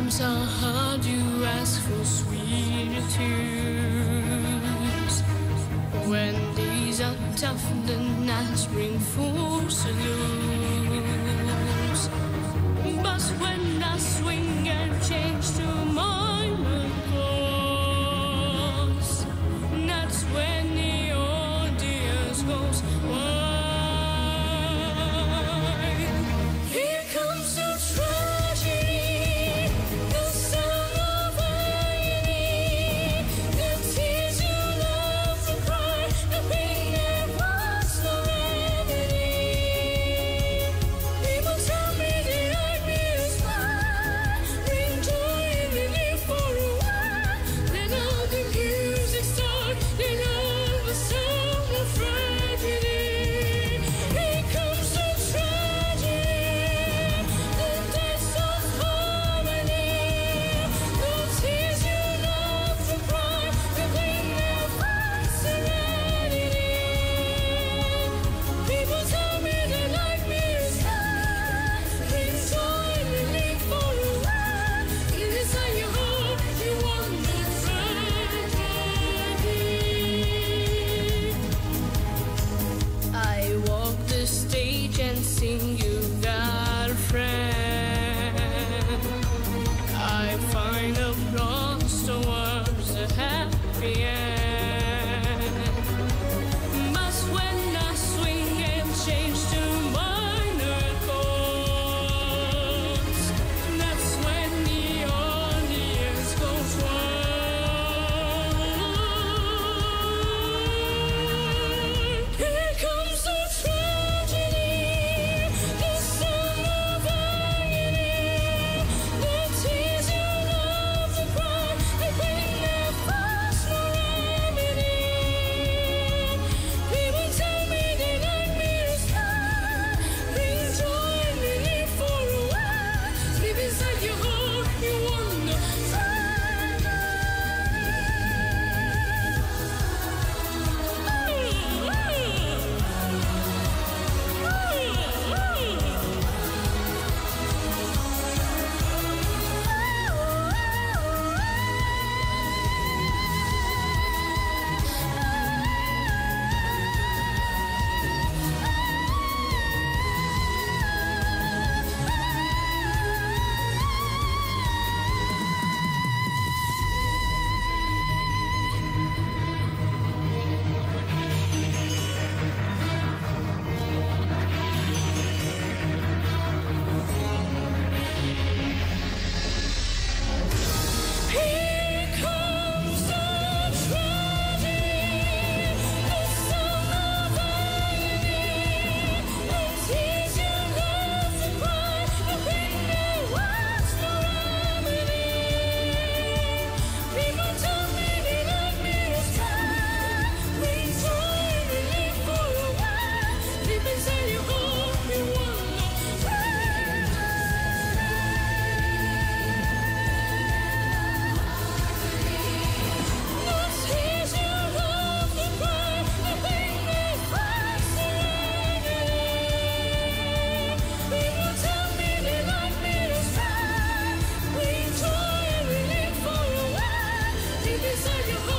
Sometimes I heard you ask for sweet tears. When days are tough, the nights bring fools to lose. But when I swing and change to minor chords, that's when the audience goes wild. Here comes the tragedy, the sound of agony, the tears you love to cry, the pain that was no remedy. People tell me they like me to smile, bring joy and relief for a while. Then all the music starts, then all the sound of tragedy. Here comes the tragedy, the death of harmony, the tears you love to cry, the pain that finds serenity. People tell me they like me to smile, bring joy and relief for a while. It is how you hope you want the tragedy. I walk the stage and sing you got a friend. I find applause towards a happy end. But when I swing and change to minor chords, that's when the audience goes wild. Here comes the tragedy, the sound of agony, the tears you love to cry, the pain that finds no remedy. People tell me they like me to smile, bring joy and relief for a while. Deep inside your heart, you wonder here comes the tragedy, the sound of agony, the tears you love to cry, the pain that was no remedy. People tell me they like me to smile, bring joy and relief for a while. Deep inside your heart, you wonder the tears you love to cry, the pain that finds serenity. People tell me they like me to smile, bring joy and relief for a while. Deep inside your heart.